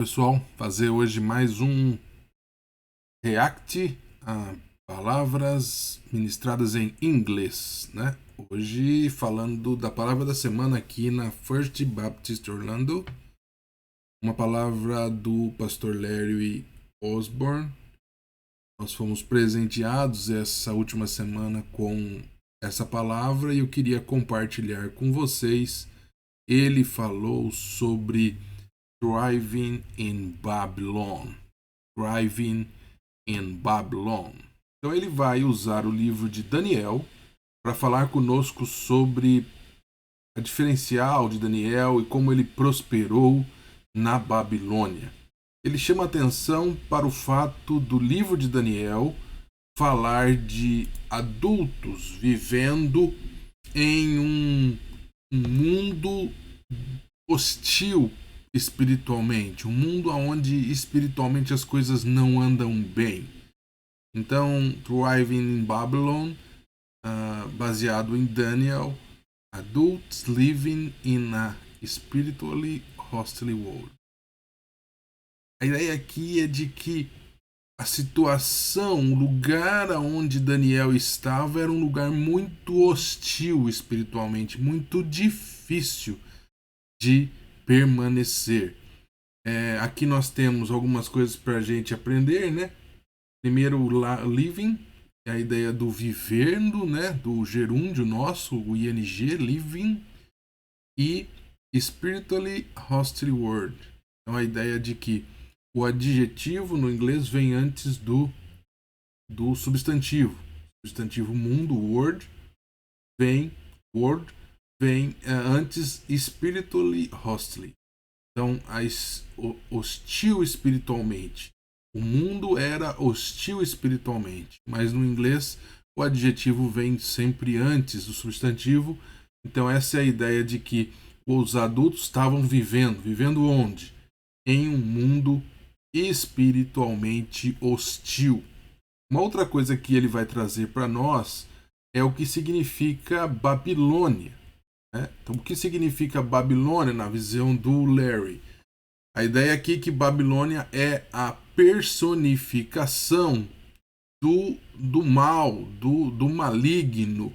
Pessoal, fazer hoje mais um react a palavras ministradas em inglês, né? Hoje falando da palavra da semana aqui na First Baptist Orlando, uma palavra do pastor Larry Osborne. Nós fomos presenteados essa última semana com essa palavra e eu queria compartilhar com vocês. Ele falou sobre Thriving in Babylon. Thriving in Babylon. Então ele vai usar o livro de Daniel para falar conosco sobre a diferencial de Daniel e como ele prosperou na Babilônia. Ele chama atenção para o fato do livro de Daniel falar de adultos vivendo em um mundo hostil espiritualmente, um mundo onde espiritualmente as coisas não andam bem. Então, Thriving in Babylon, baseado em Daniel, Adults Living in a Spiritually Hostile World. A ideia aqui é de que a situação, o lugar onde Daniel estava era um lugar muito hostil espiritualmente, muito difícil de permanecer. Aqui nós temos algumas coisas para a gente aprender, né? Primeiro, living, é a ideia do vivendo, né? Do gerúndio nosso, o ing, living, e spiritually hostile word. Então a ideia de que o adjetivo no inglês vem antes do substantivo. O substantivo mundo, word, vem antes spiritually hostile. Então, hostil espiritualmente. O mundo era hostil espiritualmente, mas no inglês o adjetivo vem sempre antes do substantivo. Então essa é a ideia de que os adultos estavam vivendo onde? Em um mundo espiritualmente hostil. Uma outra coisa que ele vai trazer para nós é o que significa Babilônia. Né? Então, o que significa Babilônia na visão do Larry? A ideia aqui é que Babilônia é a personificação do mal, do maligno,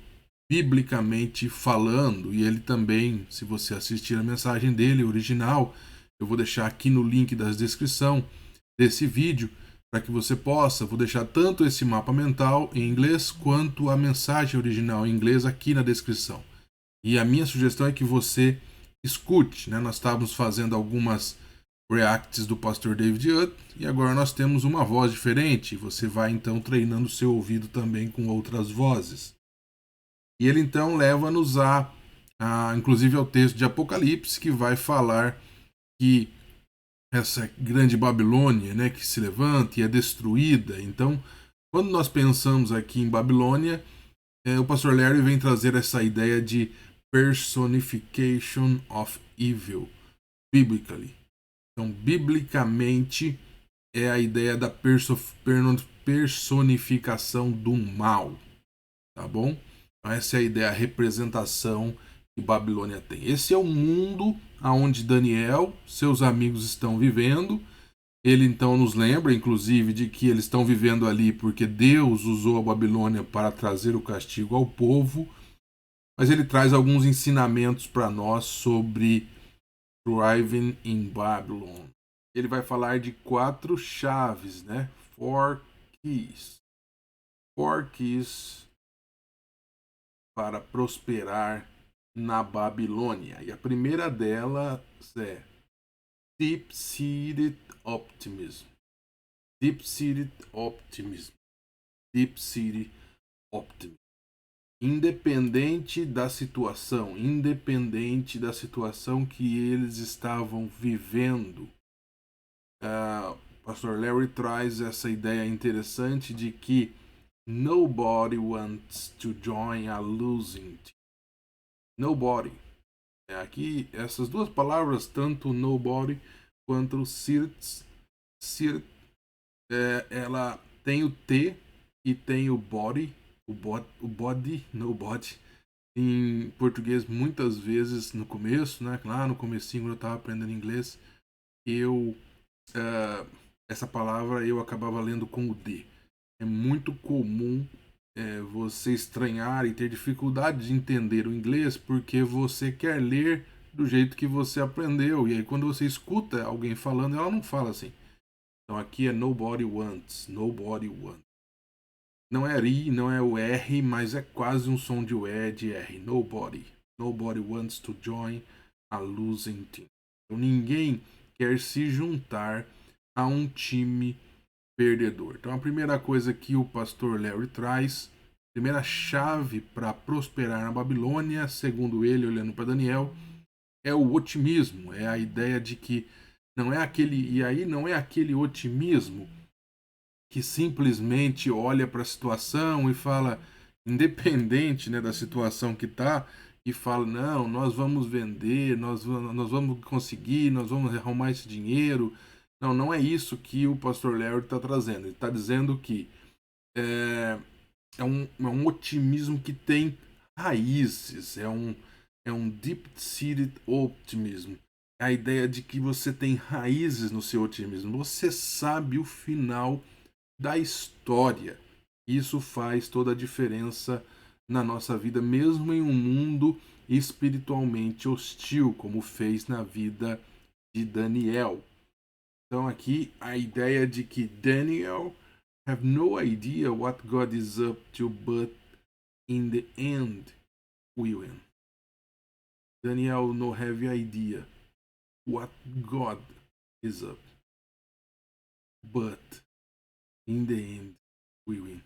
biblicamente falando. E ele também, se você assistir a mensagem dele original, eu vou deixar aqui no link da descrição desse vídeo, para que você possa, vou deixar tanto esse mapa mental em inglês, quanto a mensagem original em inglês aqui na descrição. E a minha sugestão é que você escute, né? Nós estávamos fazendo algumas reacts do pastor David Hutt e agora nós temos uma voz diferente. Você vai então treinando seu ouvido também com outras vozes. E ele então leva-nos inclusive ao texto de Apocalipse, que vai falar que essa grande Babilônia, né, que se levanta e é destruída. Então, quando nós pensamos aqui em Babilônia, o pastor Larry vem trazer essa ideia de personification of evil, biblically. Então, biblicamente, é a ideia da personificação do mal, tá bom? Então, essa é a ideia, a representação que Babilônia tem. Esse é o mundo onde Daniel, seus amigos estão vivendo. Ele então nos lembra, inclusive, de que eles estão vivendo ali porque Deus usou a Babilônia para trazer o castigo ao povo. Mas ele traz alguns ensinamentos para nós sobre Thriving in Babylon. Ele vai falar de 4 chaves, né? 4 keys. 4 keys para prosperar na Babilônia. E a primeira delas é Deep-seated optimism. Deep-seated optimism. Deep-seated optimism. Independente da situação que eles estavam vivendo. Pastor Larry traz essa ideia interessante de que nobody wants to join a losing team. Nobody. Aqui, essas duas palavras, tanto nobody quanto sirt, ela tem o T e tem o body, body, nobody. Em português, muitas vezes no começo, né? Lá no comecinho, quando eu estava aprendendo inglês, eu essa palavra eu acabava lendo com o D. É muito comum você estranhar e ter dificuldade de entender o inglês porque você quer ler do jeito que você aprendeu. E aí quando você escuta alguém falando, ela não fala assim. Então aqui é nobody wants, nobody wants. Não é I, não é o R, mas é quase um som de U E de R. Nobody. Nobody wants to join a losing team. Então ninguém quer se juntar a um time perdedor. Então a primeira coisa que o pastor Larry traz, primeira chave para prosperar na Babilônia, segundo ele, olhando para Daniel, é o otimismo, é a ideia de que não é aquele, e aí não é aquele otimismo que simplesmente olha para a situação e fala, independente, né, da situação que está, e fala, não, nós vamos vender, nós vamos conseguir, nós vamos arrumar esse dinheiro. Não, não é isso que o pastor Larry está trazendo. Ele está dizendo que é um otimismo que tem raízes, é um deep-seated optimism. É a ideia de que você tem raízes no seu otimismo. Você sabe o final da história. Isso faz toda a diferença na nossa vida, mesmo em um mundo espiritualmente hostil, como fez na vida de Daniel. Então aqui a ideia de que Daniel have no idea what God is up to, but in the end we win. Daniel no have idea what God is up, but in the end we win.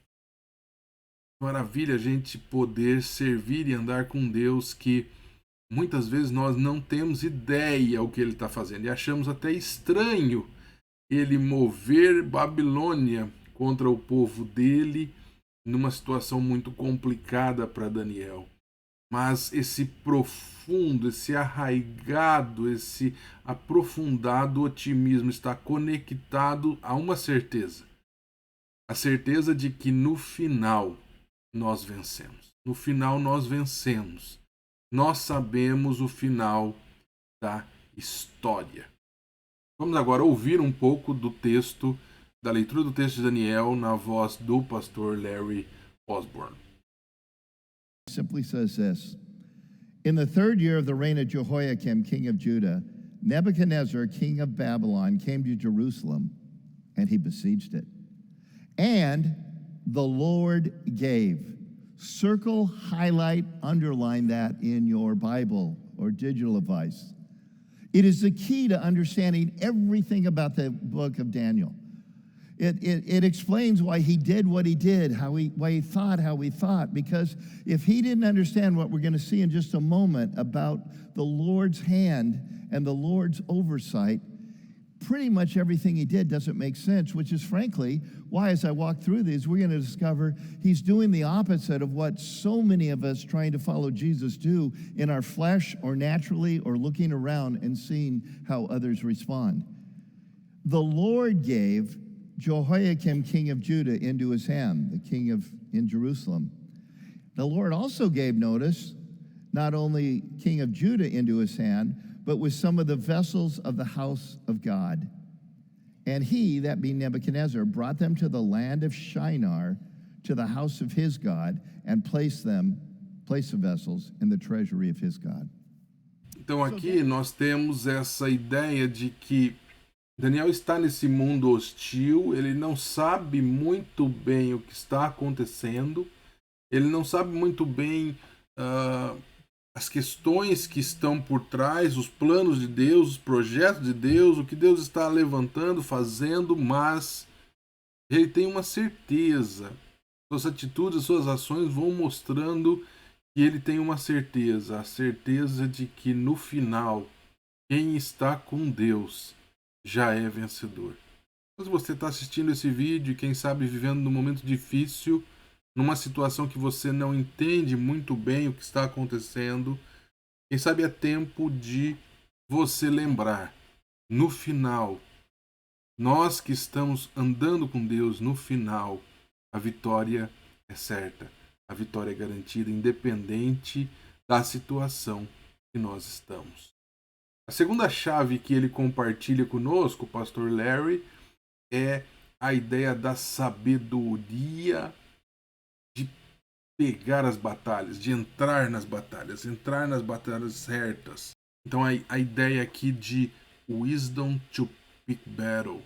Maravilha a gente poder servir e andar com Deus que muitas vezes nós não temos ideia o que ele está fazendo e achamos até estranho ele mover Babilônia contra o povo dele numa situação muito complicada para Daniel. Mas esse profundo, esse arraigado, esse aprofundado otimismo está conectado a uma certeza. A certeza de que no final nós vencemos. No final nós vencemos. Nós sabemos o final da história. Vamos agora ouvir um pouco do texto, da leitura do texto de Daniel na voz do pastor Larry Osborne. Simply says this: In the third year of the reign of Jehoiakim, king of Judah, Nebuchadnezzar, king of Babylon, came to Jerusalem, and he besieged it. And the Lord gave. Circle, highlight, underline that in your Bible or digital device. It is the key to understanding everything about the book of Daniel. It explains why he did what he did, why he thought how he thought. Because if he didn't understand what we're going to see in just a moment about the Lord's hand and the Lord's oversight, pretty much everything he did doesn't make sense, which is frankly why, as I walk through these, we're going to discover he's doing the opposite of what so many of us trying to follow Jesus do in our flesh or naturally or looking around and seeing how others respond. The Lord gave Jehoiakim, king of Judah, into his hand, the king in Jerusalem. The Lord also gave notice, not only king of Judah into his hand, but with some of the vessels of the house of God. And he, that being Nebuchadnezzar, brought them to the land of Shinar, to the house of his God, and placed the vessels in the treasury of his God. Então aqui nós temos essa ideia de que Daniel está nesse mundo hostil, ele não sabe muito bem o que está acontecendo, ele não sabe muito bem as questões que estão por trás, os planos de Deus, os projetos de Deus, o que Deus está levantando, fazendo, mas ele tem uma certeza. Suas atitudes, suas ações vão mostrando que ele tem uma certeza, a certeza de que no final, quem está com Deus já é vencedor. Então, se você está assistindo esse vídeo e quem sabe vivendo num momento difícil, numa situação que você não entende muito bem o que está acontecendo, quem sabe é tempo de você lembrar, no final, nós que estamos andando com Deus, no final, a vitória é certa, a vitória é garantida, independente da situação que nós estamos. A segunda chave que ele compartilha conosco, o pastor Larry, é a ideia da sabedoria de pegar as batalhas, de entrar nas batalhas certas. Então a ideia aqui de wisdom to pick battle.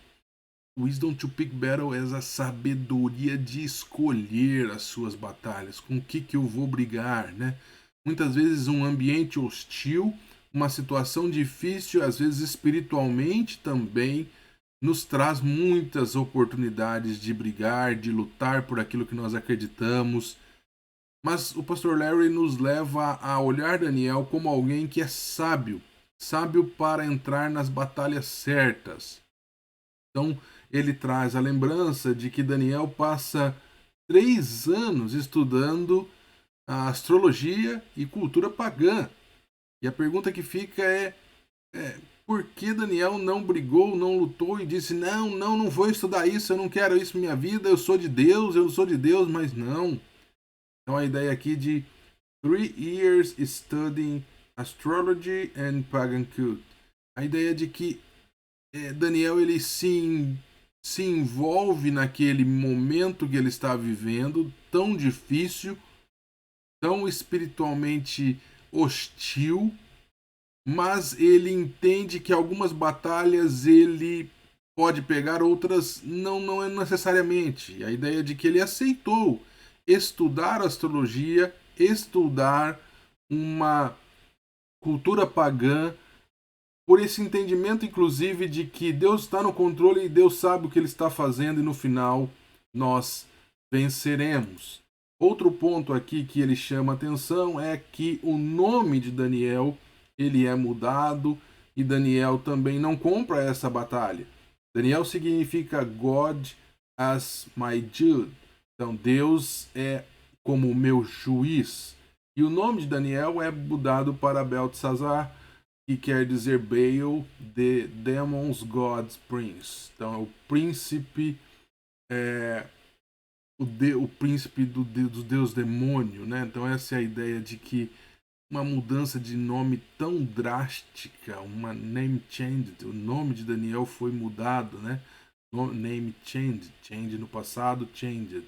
Wisdom to pick battle é a sabedoria de escolher as suas batalhas, com o que eu vou brigar, né? Muitas vezes um ambiente hostil, uma situação difícil, às vezes espiritualmente também, nos traz muitas oportunidades de brigar, de lutar por aquilo que nós acreditamos. Mas o pastor Larry nos leva a olhar Daniel como alguém que é sábio, sábio para entrar nas batalhas certas. Então, ele traz a lembrança de que Daniel passa 3 anos estudando a astrologia e cultura pagã. E a pergunta que fica é por que Daniel não brigou, não lutou e disse, não vou estudar isso, eu não quero isso na minha vida, eu sou de Deus, mas não. Então a ideia aqui de 3 years studying astrology and pagan cult. A ideia de que Daniel ele se envolve naquele momento que ele está vivendo, tão difícil, tão espiritualmente hostil, mas ele entende que algumas batalhas ele pode pegar, outras não é necessariamente. A ideia de que ele aceitou estudar astrologia, estudar uma cultura pagã, por esse entendimento, inclusive, de que Deus está no controle e Deus sabe o que Ele está fazendo e no final nós venceremos. Outro ponto aqui que ele chama atenção é que o nome de Daniel ele é mudado e Daniel também não compra essa batalha. Daniel significa God as my judge. Então Deus é como o meu juiz. E o nome de Daniel é mudado para Beltesazar, que quer dizer Baal, the Demon's God's Prince. Então é o príncipe, o príncipe do Deus demônio, né? Então essa é a ideia de que uma mudança de nome tão drástica, uma name change, o nome de Daniel foi mudado, né? Name change no passado, changed.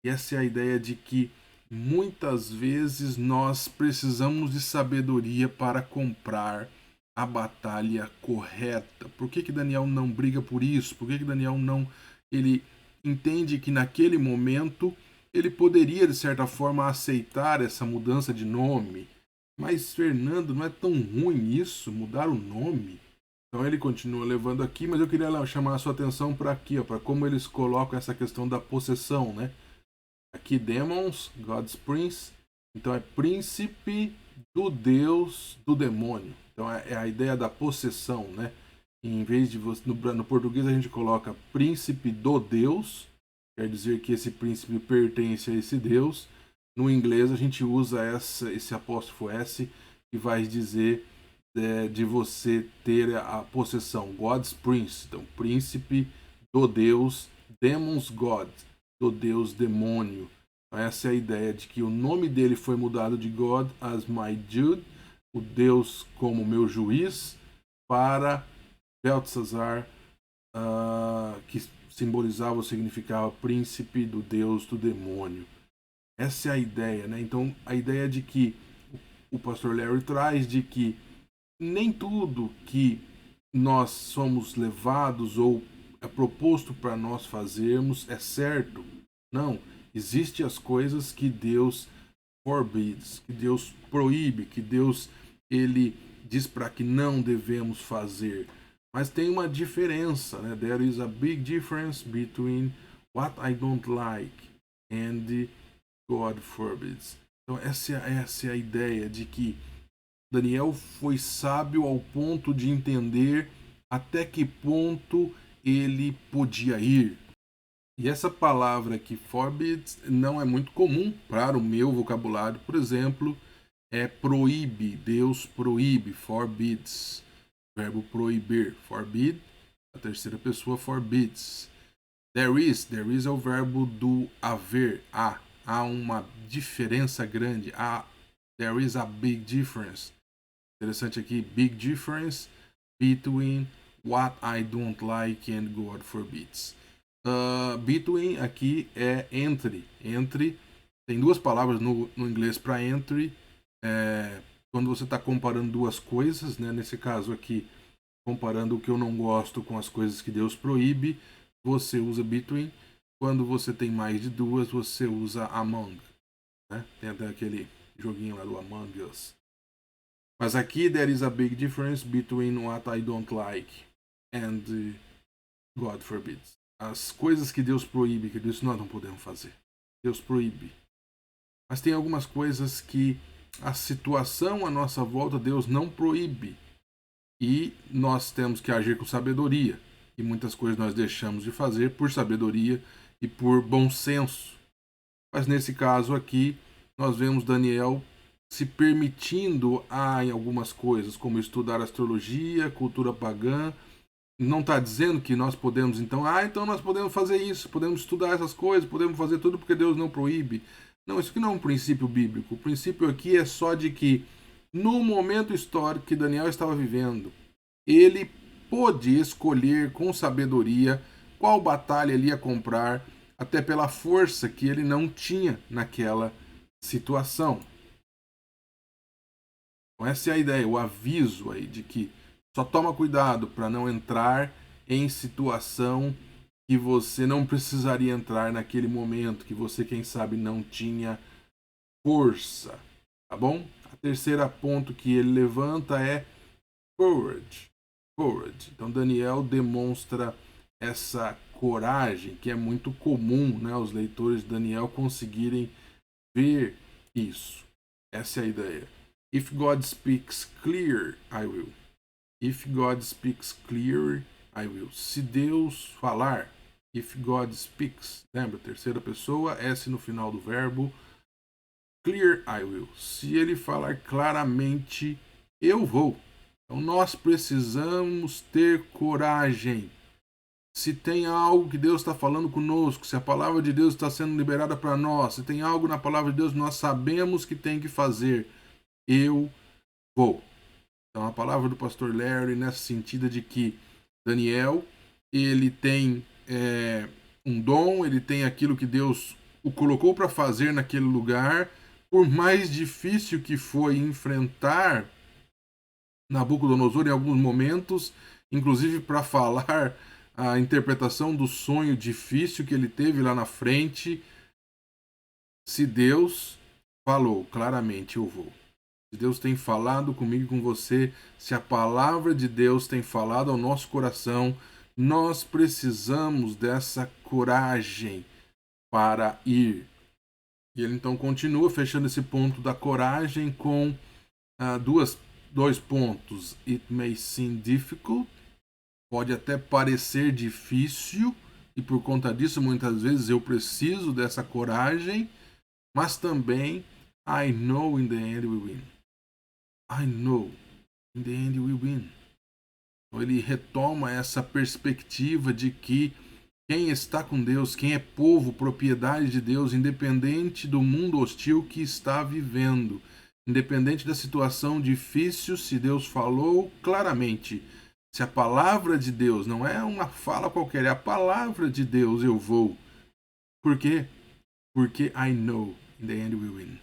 E essa é a ideia de que muitas vezes nós precisamos de sabedoria para comprar a batalha correta. Por que Daniel não briga por isso? Por que Daniel não... Ele entende que naquele momento ele poderia, de certa forma, aceitar essa mudança de nome. Mas, Fernando, não é tão ruim isso, mudar o nome? Então ele continua levando aqui, mas eu queria chamar a sua atenção para aqui, para como eles colocam essa questão da possessão, né? Aqui, Demons, God's Prince. Então é príncipe do Deus do demônio. Então é a ideia da possessão, né? Em vez de você, no português a gente coloca príncipe do Deus, quer dizer que esse príncipe pertence a esse Deus. No inglês a gente usa esse apóstrofo S, que vai dizer de você ter a possessão. God's Prince, então príncipe do Deus, Demon's God, do Deus demônio. Essa é a ideia de que o nome dele foi mudado de God as my judge, o Deus como meu juiz, para Beltesazar, que simbolizava ou significava príncipe do Deus do demônio. Essa é a ideia, né? Então a ideia de que o pastor Larry traz de que nem tudo que nós somos levados ou é proposto para nós fazermos é certo. Não, existem as coisas que Deus forbids, que Deus proíbe, que Deus ele diz para que não devemos fazer. Mas tem uma diferença, né? There is a big difference between what I don't like and God forbids. Então essa é a ideia de que Daniel foi sábio ao ponto de entender até que ponto ele podia ir. E essa palavra aqui, forbids, não é muito comum para o meu vocabulário. Por exemplo, é proíbe, Deus proíbe, forbids. Verbo proibir, forbid, a terceira pessoa forbids. There is é o verbo do haver, há uma diferença grande, there is a big difference. Interessante aqui, big difference between what I don't like and God forbids. Between aqui é entre. Entre, tem duas palavras no inglês para entre. Quando você está comparando duas coisas, né? Nesse caso aqui, comparando o que eu não gosto com as coisas que Deus proíbe, você usa between. Quando você tem mais de duas, você usa among. Né? Tem até aquele joguinho lá do Among Us. Mas aqui, there is a big difference between what I don't like and God forbids. As coisas que Deus proíbe, que Deus nós não podemos fazer. Deus proíbe. Mas tem algumas coisas que a situação à nossa volta, Deus não proíbe. E nós temos que agir com sabedoria. E muitas coisas nós deixamos de fazer por sabedoria e por bom senso. Mas nesse caso aqui, nós vemos Daniel se permitindo em algumas coisas, como estudar astrologia, cultura pagã. Não está dizendo que nós podemos, então nós podemos fazer isso, podemos estudar essas coisas, podemos fazer tudo porque Deus não proíbe. Não, isso aqui não é um princípio bíblico. O princípio aqui é só de que, no momento histórico que Daniel estava vivendo, ele pôde escolher com sabedoria qual batalha ele ia comprar, até pela força que ele não tinha naquela situação. Então essa é a ideia, o aviso aí de que só toma cuidado para não entrar em situação que você não precisaria entrar naquele momento, que você, quem sabe, não tinha força. Tá bom? A terceira ponto que ele levanta é courage. Courage. Então Daniel demonstra essa coragem que é muito comum, né, os leitores de Daniel conseguirem ver isso. Essa é a ideia. If God speaks clear, I will. If God speaks clear, I will. Se Deus falar, if God speaks, lembra? Terceira pessoa, S no final do verbo. Clear, I will. Se ele falar claramente, eu vou. Então nós precisamos ter coragem. Se tem algo que Deus está falando conosco, se a palavra de Deus está sendo liberada para nós, se tem algo na palavra de Deus nós sabemos que tem que fazer, eu vou. Então a palavra do pastor Larry nesse sentido de que Daniel, ele tem um dom, ele tem aquilo que Deus o colocou para fazer naquele lugar, por mais difícil que foi enfrentar Nabucodonosor em alguns momentos, inclusive para falar a interpretação do sonho difícil que ele teve lá na frente. Se Deus falou claramente, eu vou. Se Deus tem falado comigo e com você, se a palavra de Deus tem falado ao nosso coração, nós precisamos dessa coragem para ir. E ele então continua fechando esse ponto da coragem com dois pontos. It may seem difficult. Pode até parecer difícil, e por conta disso muitas vezes eu preciso dessa coragem, mas também I know in the end we win. I know in the end we win. Então ele retoma essa perspectiva de que quem está com Deus, quem é povo, propriedade de Deus, independente do mundo hostil que está vivendo, independente da situação difícil, se Deus falou claramente, se a palavra de Deus não é uma fala qualquer, é a palavra de Deus, eu vou. Por quê? Porque I know in the end we win.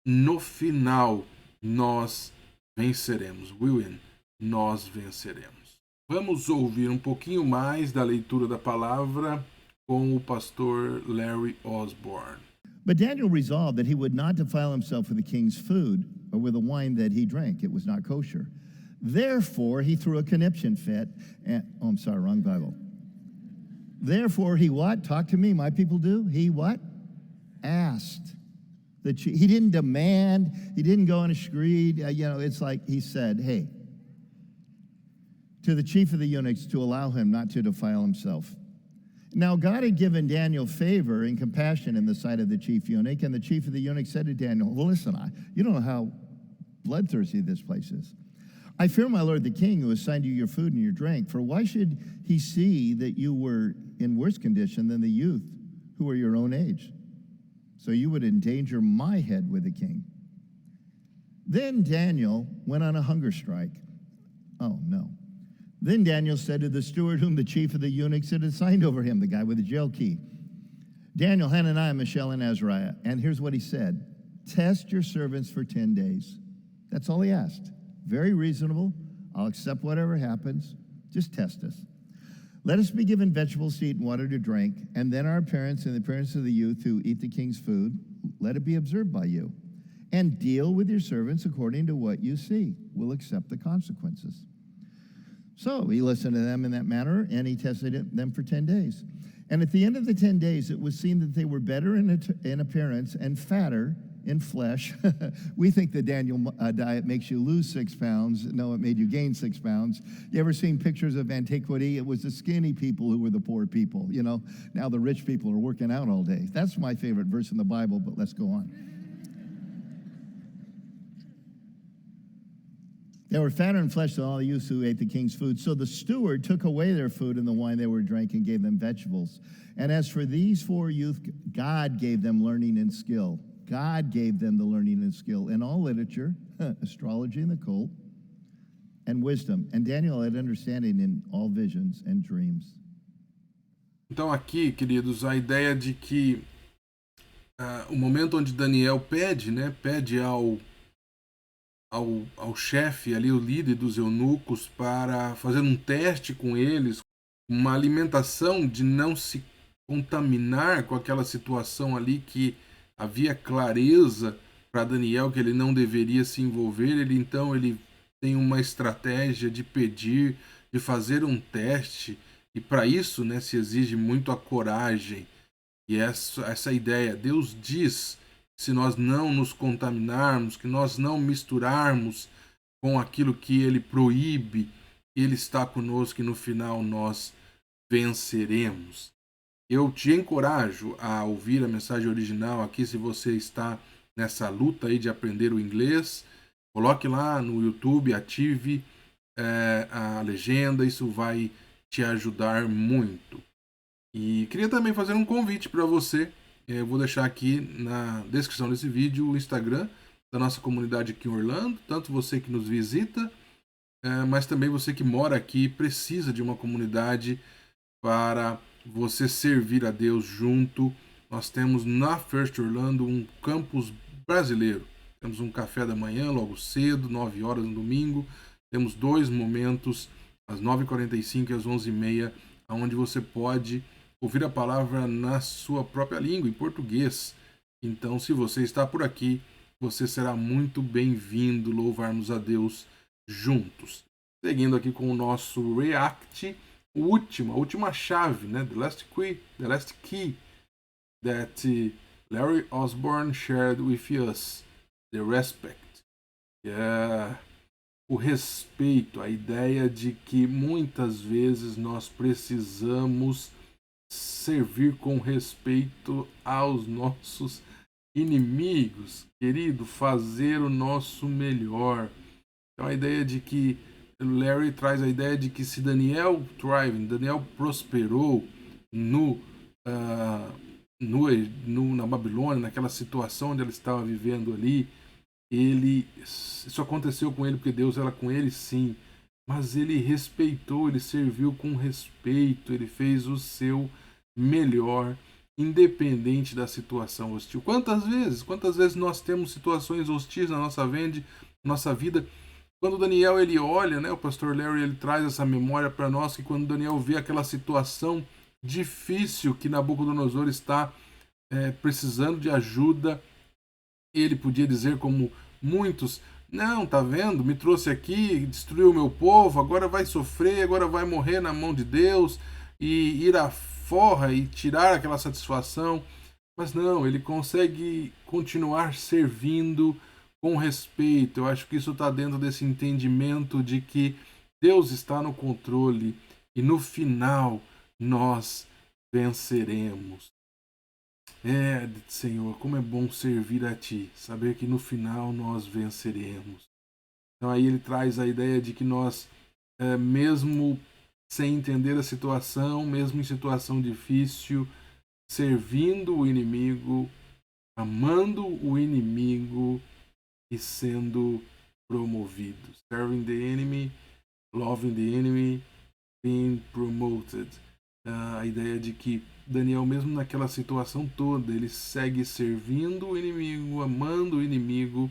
No final, nós venceremos. We win. Nós venceremos. Vamos ouvir um pouquinho mais da leitura da palavra com o pastor Larry Osborne. But Daniel resolved that he would not defile himself with the king's food or with the wine that he drank. It was not kosher. Therefore, he threw a conniption fit. Wrong Bible. Therefore, he what? Talk to me, my people do. He what? Asked. He didn't demand. He didn't go on a screed. It's like he said, hey, to the chief of the eunuchs to allow him not to defile himself. Now, God had given Daniel favor and compassion in the sight of the chief eunuch, and the chief of the eunuch said to Daniel, well, listen, you don't know how bloodthirsty this place is. I fear my lord the king who assigned you your food and your drink, for why should he see that you were in worse condition than the youth who are your own age? So you would endanger my head with the king. Then Daniel went on a hunger strike. Oh, no. Then Daniel said to the steward whom the chief of the eunuchs had assigned over him, the guy with the jail key, Daniel, Hananiah, Mishael, and Azariah. And here's what he said. Test your servants for 10 days. That's all he asked. Very reasonable. I'll accept whatever happens. Just test us. Let us be given vegetables to eat and water to drink, and then our parents and the parents of the youth who eat the king's food, let it be observed by you. And deal with your servants according to what you see. We'll accept the consequences. So he listened to them in that manner, and he tested them for 10 days. And at the end of the 10 days, it was seen that they were better in appearance and fatter in flesh. We think the Daniel diet makes you lose 6 pounds. No, it made you gain 6 pounds. You ever seen pictures of antiquity? It was the skinny people who were the poor people. You know, now the rich people are working out all day. That's my favorite verse in the Bible, but let's go on. They were fatter in flesh than all the youths who ate the king's food. So the steward took away their food and the wine they were drinking and gave them vegetables. And as for these 4 youth, God gave them learning and skill. God gave them the learning and skill in all literature, astrology and the occult, and wisdom. And Daniel had understanding in all visions and dreams. Então aqui, queridos, a ideia de que o momento onde Daniel pede, né, pede ao chefe ali, o líder dos eunucos, para fazer um teste com eles, uma alimentação de não se contaminar com aquela situação ali, que havia clareza para Daniel que ele não deveria se envolver. Então ele tem uma estratégia de pedir, de fazer um teste, e para isso, né, se exige muito a coragem. E essa ideia, Deus diz, se nós não nos contaminarmos, que nós não misturarmos com aquilo que Ele proíbe, Ele está conosco e no final nós venceremos. Eu te encorajo a ouvir a mensagem original aqui, se você está nessa luta aí de aprender o inglês. Coloque lá no YouTube, ative a legenda, isso vai te ajudar muito. E queria também fazer um convite para você. Eu vou deixar aqui na descrição desse vídeo o Instagram da nossa comunidade aqui em Orlando, tanto você que nos visita, mas também você que mora aqui e precisa de uma comunidade para você servir a Deus junto. Nós temos na First Orlando um campus brasileiro. Temos um café da manhã logo cedo, 9 horas no domingo. Temos 2 momentos, às 9h45 e às 11h30, onde você pode ouvir a palavra na sua própria língua, em português. Então, se você está por aqui, você será muito bem-vindo. Louvarmos a Deus juntos. Seguindo aqui com o nosso React, a última chave, né? The last key that Larry Osborne shared with us. The respect. O respeito, a ideia de que muitas vezes nós precisamos servir com respeito aos nossos inimigos, querido, fazer o nosso melhor. Então a ideia de que Larry traz a ideia de que se Daniel prosperou na Babilônia, naquela situação onde ele estava vivendo ali, isso aconteceu com ele porque Deus era com ele, sim, mas ele respeitou, ele serviu com respeito, ele fez o seu melhor, independente da situação hostil. Quantas vezes nós temos situações hostis na nossa vida? Quando Daniel ele olha, né, o pastor Larry ele traz essa memória para nós, que quando Daniel vê aquela situação difícil que Nabucodonosor está precisando de ajuda, ele podia dizer, como muitos: não, tá vendo? Me trouxe aqui, destruiu o meu povo, agora vai sofrer, agora vai morrer na mão de Deus, e ir à forra e tirar aquela satisfação. Mas não, ele consegue continuar servindo com respeito. Eu acho que isso está dentro desse entendimento de que Deus está no controle e no final nós venceremos. Senhor, como é bom servir a Ti, saber que no final nós venceremos. Então aí ele traz a ideia de que nós, mesmo sem entender a situação, mesmo em situação difícil, servindo o inimigo, amando o inimigo e sendo promovido. Serving the enemy, loving the enemy, being promoted. A ideia de que Daniel, mesmo naquela situação toda, ele segue servindo o inimigo, amando o inimigo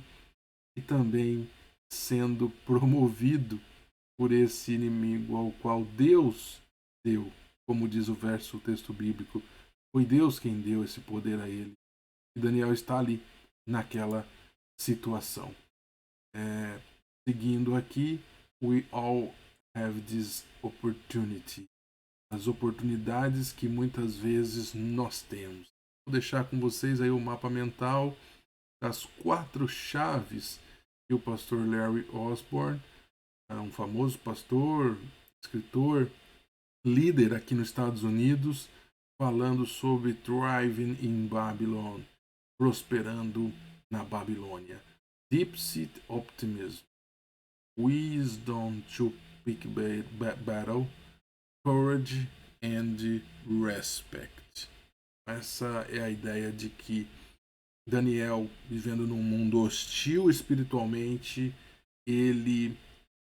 e também sendo promovido por esse inimigo ao qual Deus deu. Como diz o texto bíblico, foi Deus quem deu esse poder a ele. E Daniel está ali naquela situação. Seguindo aqui, we all have this opportunity. As oportunidades que muitas vezes nós temos. Vou deixar com vocês aí o mapa mental das 4 chaves que o pastor Larry Osborne, um famoso pastor, escritor, líder aqui nos Estados Unidos, falando sobre thriving in Babylon, prosperando na Babilônia. Deep seat optimism, wisdom to pick battle, courage and respect. Essa é a ideia de que Daniel, vivendo num mundo hostil espiritualmente, ele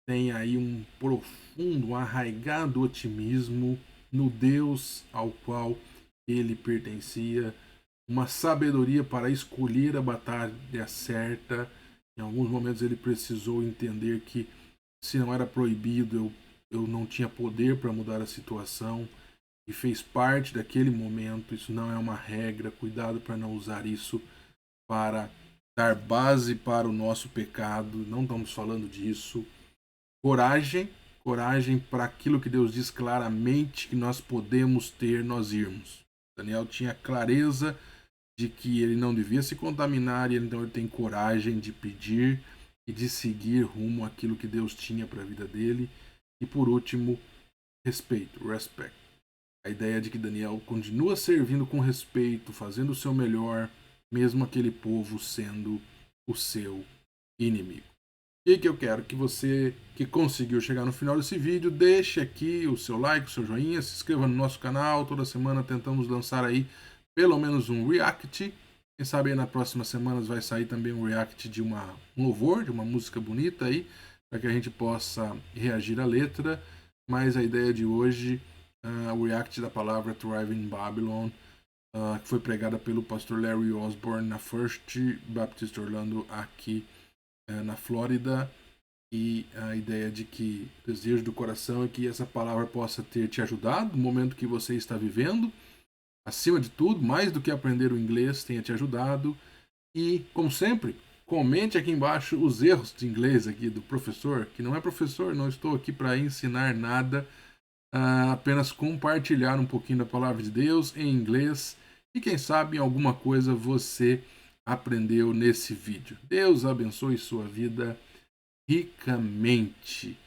tem aí um profundo, um arraigado otimismo no Deus ao qual ele pertencia, uma sabedoria para escolher a batalha certa. Em alguns momentos ele precisou entender que se não era proibido, eu não tinha poder para mudar a situação, e fez parte daquele momento. Isso não é uma regra, cuidado para não usar isso para dar base para o nosso pecado, não estamos falando disso. Coragem para aquilo que Deus diz claramente que nós podemos ter, nós irmos. Daniel tinha clareza de que ele não devia se contaminar, e então ele tem coragem de pedir e de seguir rumo àquilo que Deus tinha para a vida dele. E por último, respeito, respect. A ideia de que Daniel continua servindo com respeito, fazendo o seu melhor, mesmo aquele povo sendo o seu inimigo. E que eu quero que você que conseguiu chegar no final desse vídeo, deixe aqui o seu like, o seu joinha, se inscreva no nosso canal. Toda semana tentamos lançar aí pelo menos um react. Quem sabe aí nas próximas semanas vai sair também um react de um louvor, de uma música bonita aí, para que a gente possa reagir à letra. Mas a ideia de hoje, o react da palavra Thriving in Babylon, que foi pregada pelo pastor Larry Osborne na First Baptist Orlando aqui na Flórida. E a ideia de que o desejo do coração é que essa palavra possa ter te ajudado no momento que você está vivendo. Acima de tudo, mais do que aprender o inglês, tenha te ajudado. E, como sempre, comente aqui embaixo os erros de inglês aqui do professor, que não é professor, não estou aqui para ensinar nada, apenas compartilhar um pouquinho da palavra de Deus em inglês. E quem sabe alguma coisa você aprendeu nesse vídeo. Deus abençoe sua vida ricamente.